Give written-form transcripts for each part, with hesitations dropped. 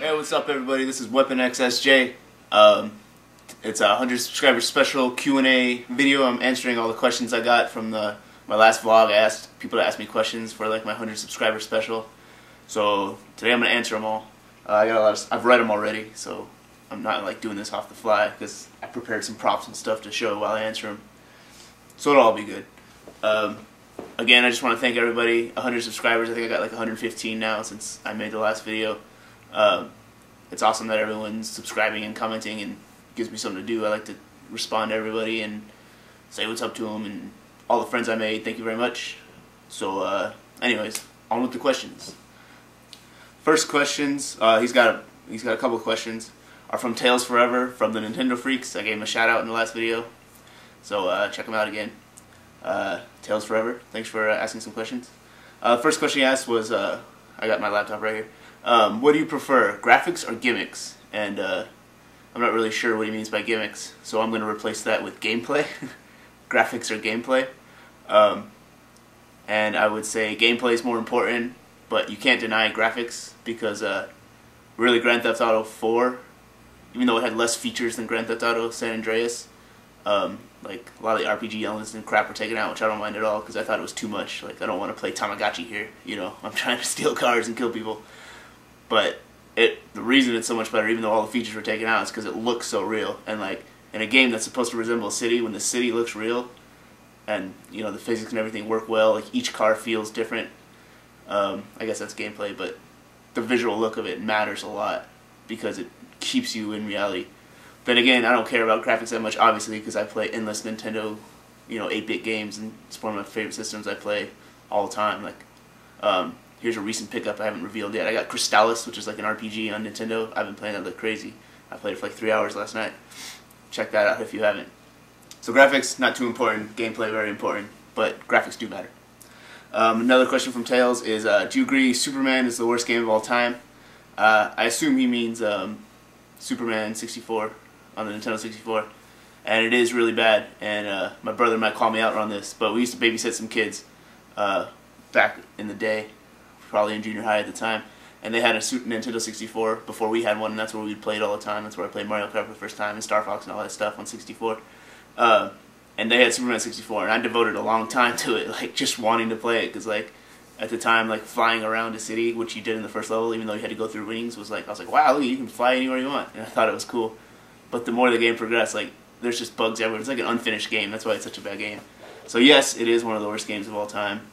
Hey, what's up, everybody? This is Weapon XSJ. It's a 100 subscriber special Q&A video. I'm answering all the questions I got from my last vlog. I asked people to ask me questions for like my 100 subscriber special. So today I'm gonna answer them all. I've read them already, so I'm not like doing this off the fly because I prepared some props and stuff to show while I answer them. So it'll all be good. Again, I just want to thank everybody. 100 subscribers. I think I got like 115 now since I made the last video. It's awesome that everyone's subscribing and commenting and gives me something to do. I like to respond to everybody and say what's up to them and all the friends I made. Thank you very much. So, anyways, on with the questions. First questions. He's got a couple of questions. Are from Tales Forever from the Nintendo Freaks. I gave him a shout out in the last video, so check him out again. Tales Forever. Thanks for asking some questions. First question he asked was, I got my laptop right here. What do you prefer, graphics or gimmicks? And I'm not really sure what he means by gimmicks, so I'm going to replace that with gameplay. Graphics or gameplay. And I would say gameplay is more important, but you can't deny graphics because really Grand Theft Auto 4, even though it had less features than Grand Theft Auto San Andreas, like a lot of the RPG elements and crap were taken out, which I don't mind at all because I thought it was too much. Like, I don't want to play Tamagotchi here, you know. I'm trying to steal cars and kill people. But the reason it's so much better, even though all the features were taken out, is because it looks so real. And like in a game that's supposed to resemble a city, when the city looks real, and you know the physics and everything work well, like each car feels different. I guess that's gameplay, but the visual look of it matters a lot because it keeps you in reality. Then again, I don't care about graphics that much, obviously, because I play endless Nintendo, 8-bit games, and it's one of my favorite systems I play all the time. Like, here's a recent pickup I haven't revealed yet. I got Crystalis, which is like an RPG on Nintendo. I've been playing that like crazy. I played it for like 3 hours last night. Check that out if you haven't. So graphics, not too important. Gameplay, very important. But graphics do matter. Another question from Tails is, do you agree Superman is the worst game of all time? I assume he means Superman 64 on the Nintendo 64. And it is really bad. And my brother might call me out on this, but we used to babysit some kids back in the day. Probably in junior high at the time, and they had a Nintendo 64 before we had one, and that's where we played all the time. That's where I played Mario Kart for the first time, and Star Fox and all that stuff on 64. And they had Superman 64, and I devoted a long time to it, like just wanting to play it, because like at the time, like flying around a city, which you did in the first level, even though you had to go through rings, was like, I was like, wow, look, you can fly anywhere you want, and I thought it was cool. But the more the game progressed, like there's just bugs everywhere. It's like an unfinished game. That's why it's such a bad game. So yes, it is one of the worst games of all time.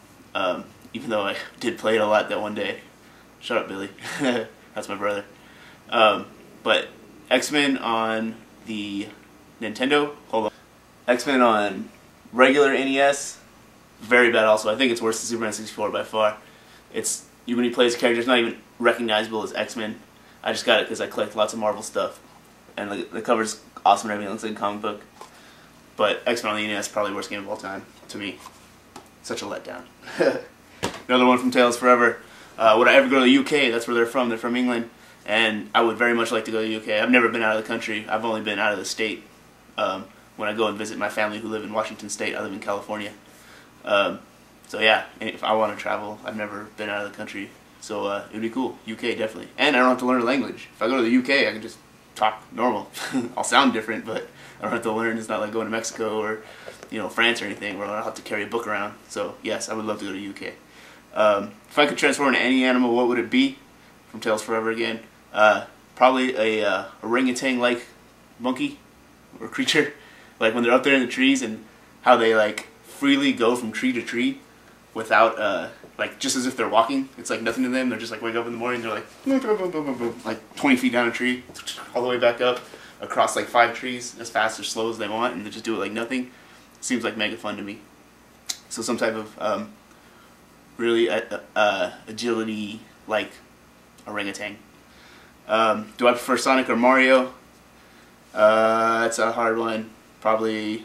Even though I did play it a lot that one day. Shut up, Billy. That's my brother. But X-Men on the Nintendo, hold on. X-Men on regular NES, very bad also. I think it's worse than Superman 64 by far. It's, when you play as a character, it's not even recognizable as X-Men. I just got it because I collect lots of Marvel stuff. And the cover's awesome and everything. It looks like a comic book. But X-Men on the NES is probably the worst game of all time, to me. Such a letdown. Another one from Tales Forever. Would I ever go to the UK? That's where they're from. They're from England. And I would very much like to go to the UK. I've never been out of the country. I've only been out of the state. When I go and visit my family who live in Washington State, I live in California. So yeah, if I want to travel, I've never been out of the country. So it would be cool. UK, definitely. And I don't have to learn a language. If I go to the UK, I can just talk normal. I'll sound different, but I don't have to learn. It's not like going to Mexico or France or anything where I don't have to carry a book around. So yes, I would love to go to the UK. If I could transform into any animal, what would it be? From Tales Forever again. Probably a orangutan-like monkey or creature. Like when they're up there in the trees and how they like freely go from tree to tree without like just as if they're walking. It's like nothing to them. They're just like wake up in the morning. They're like boom, boom, boom, boom, boom, boom, like 20 feet down a tree, all the way back up across like 5 trees as fast or slow as they want, and they just do it like nothing. Seems like mega fun to me. So some type of really agility like orangutan. Do I prefer Sonic or Mario? That's a hard one. Probably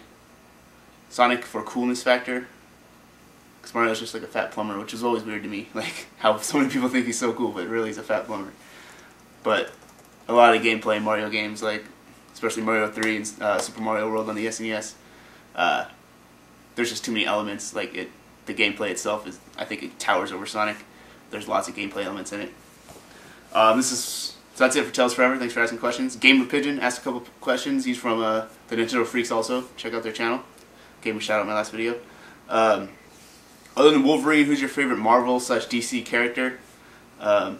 Sonic for coolness factor. Because Mario's just like a fat plumber, which is always weird to me. Like how so many people think he's so cool, but really he's a fat plumber. But a lot of gameplay in Mario games, like especially Mario 3 and Super Mario World on the SNES, there's just too many elements. Like the gameplay itself is, I think it towers over Sonic. There's lots of gameplay elements in it. This is So that's it for Tales Forever. Thanks for asking questions. Gamer Pigeon asked a couple questions. He's from the Nintendo Freaks also. Check out their channel. Gave him a shout out in my last video. Other than Wolverine, who's your favorite Marvel/DC character? I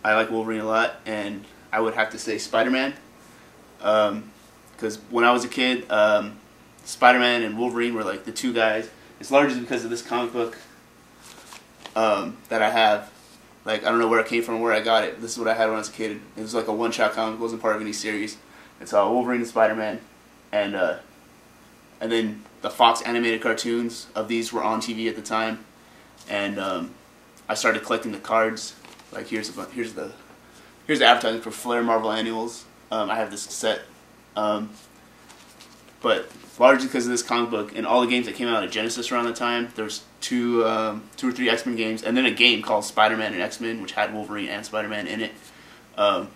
like Wolverine a lot, and I would have to say Spider-Man. Because when I was a kid, Spider-Man and Wolverine were like the two guys. It's largely because of this comic book that I have. Like, I don't know where it came from, where I got it. This is what I had when I was a kid. It was like a one-shot comic. It wasn't part of any series. It's Wolverine and Spider-Man, and then the Fox animated cartoons of these were on TV at the time, and I started collecting the cards. Like, here's the advertising for Flair Marvel Annuals. I have this set, but largely because of this comic book and all the games that came out at Genesis around the time. There's two or three X-Men games, and then a game called Spider-Man and X-Men, which had Wolverine and Spider-Man in it. And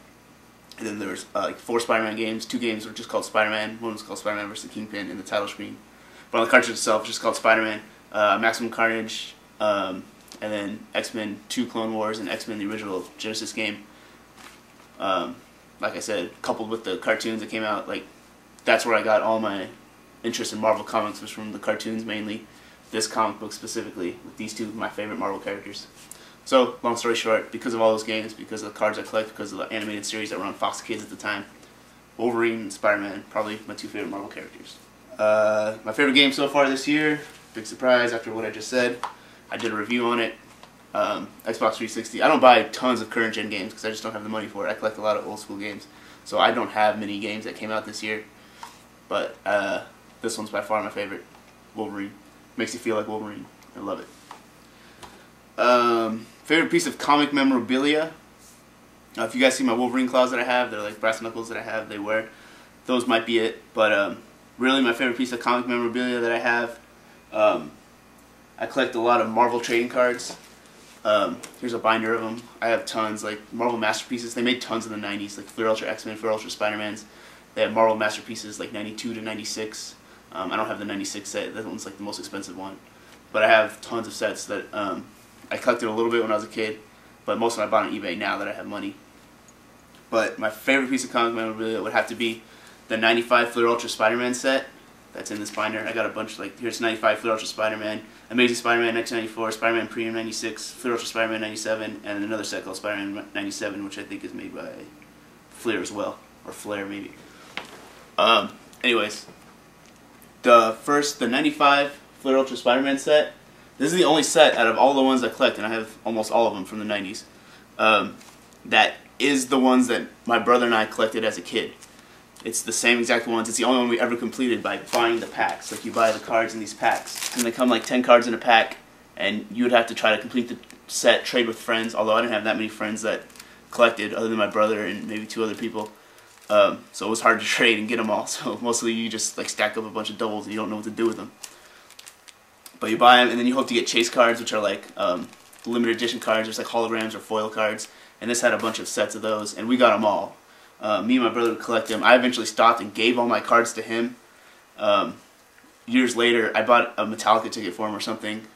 then there was like 4 Spider-Man games. 2 games were just called Spider-Man. One was called Spider-Man vs. the Kingpin in the title screen. But on the cartridge itself, it's just called Spider-Man, Maximum Carnage, and then X-Men 2 Clone Wars and X-Men the original Genesis game. Like I said, coupled with the cartoons that came out, like that's where I got all my interest in Marvel comics, was from the cartoons mainly. This comic book specifically, with these two my favorite Marvel characters. So, long story short, because of all those games, because of the cards I collect, because of the animated series that were on Fox Kids at the time, Wolverine and Spider-Man, probably my 2 favorite Marvel characters. My favorite game so far this year, big surprise after what I just said, I did a review on it, Xbox 360. I don't buy tons of current gen games because I just don't have the money for it. I collect a lot of old school games, so I don't have many games that came out this year, but this one's by far my favorite, Wolverine. Makes you feel like Wolverine. I love it. Favorite piece of comic memorabilia. If you guys see my Wolverine claws that I have, they're like brass knuckles that I have, they wear. Those might be it, but really my favorite piece of comic memorabilia that I have, I collect a lot of Marvel trading cards. Here's a binder of them. I have tons, like Marvel Masterpieces. They made tons in the 90s, like Fleer Ultra X-Men, Fleer Ultra Spider-Mans. They have Marvel Masterpieces like 92 to 96. I don't have the 96 set. That one's like the most expensive one. But I have tons of sets that I collected a little bit when I was a kid, but most of them I bought on eBay now that I have money. But my favorite piece of comic memorabilia would have to be the 95 Fleer Ultra Spider-Man set that's in this binder. I got a bunch, like here's 95 Fleer Ultra Spider-Man, Amazing Spider-Man 1994, Spider-Man Premium 96, Fleer Ultra Spider-Man 97, and another set called Spider-Man 97, which I think is made by Fleer as well, or Flair maybe. Anyways, the 95 Fleer Ultra Spider-Man set, this is the only set out of all the ones I collect, and I have almost all of them from the 90s, that is the ones that my brother and I collected as a kid. It's the same exact ones. It's the only one we ever completed by buying the packs. Like, you buy the cards in these packs, and they come like 10 cards in a pack, and you would have to try to complete the set, trade with friends, although I didn't have that many friends that collected other than my brother and maybe 2 other people. So it was hard to trade and get them all. So mostly you just like stack up a bunch of doubles and you don't know what to do with them. But you buy them, and then you hope to get chase cards, which are like limited edition cards. There's like holograms or foil cards, and this had a bunch of sets of those, and we got them all. Me and my brother would collect them. I eventually stopped and gave all my cards to him. Years later, I bought a Metallica ticket for him or something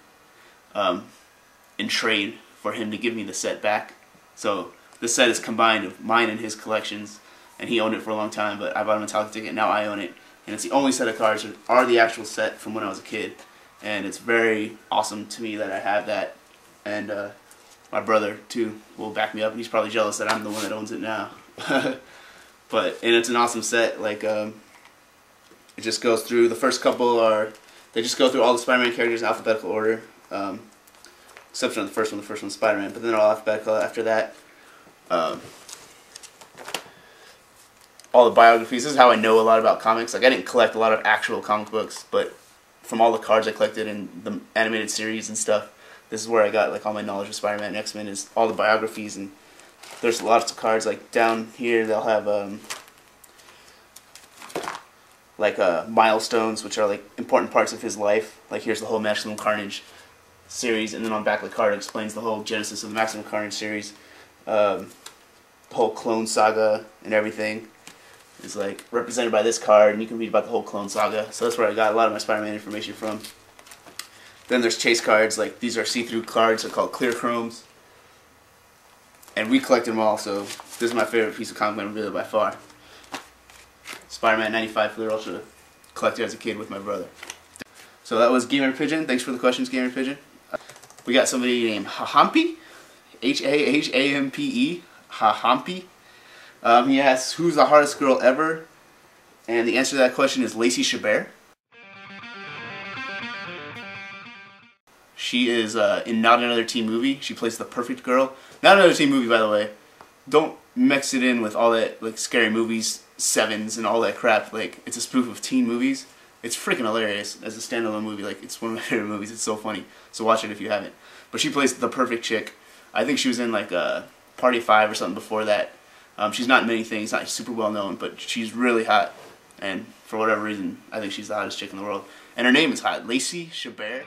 in trade for him to give me the set back. So the set is combined of mine and his collections, and he owned it for a long time, but I bought a Metallica ticket, and now I own it. And it's the only set of cards that are the actual set from when I was a kid. And it's very awesome to me that I have that. And my brother, too, will back me up, and he's probably jealous that I'm the one that owns it now. And it's an awesome set. Like, it just goes through, the first couple they just go through all the Spider-Man characters in alphabetical order. Except for the first one's Spider-Man, but then all alphabetical after that. All the biographies. This is how I know a lot about comics. Like, I didn't collect a lot of actual comic books, but from all the cards I collected in the animated series and stuff, this is where I got like all my knowledge of Spider-Man and X-Men, is all the biographies. And there's lots of cards. Like down here they'll have milestones, which are like important parts of his life. Like, here's the whole Maximum Carnage series, and then on the back of the card it explains the whole genesis of the Maximum Carnage series. The whole Clone Saga and everything is like represented by this card, and you can read about the whole Clone Saga. So that's where I got a lot of my Spider-Man information from. Then there's chase cards. Like, these are see-through cards. They're called clear chromes, and we collected them all. So This is my favorite piece of comic memorabilia by far. Spider-Man 95 Fleer Ultra, collected as a kid with my brother. So that was Gamer Pigeon. Thanks for the questions, Gamer Pigeon. We got somebody named Hahampi, H-A-H-A-M-P-E, Hahampi. He asks, who's the hottest girl ever? And the answer to that question is Lacey Chabert. She is in Not Another Teen Movie. She plays the perfect girl. Not Another Teen Movie, by the way. Don't mix it in with all that like Scary Movies, Sevens, and all that crap. Like, it's a spoof of teen movies. It's freaking hilarious as a standalone movie. Like, it's one of my favorite movies. It's so funny. So watch it if you haven't. But she plays the perfect chick. I think she was in like Party 5 or something before that. She's not in many things. Not super well known, but she's really hot. And for whatever reason, I think she's the hottest chick in the world. And her name is hot, Lacey Chabert.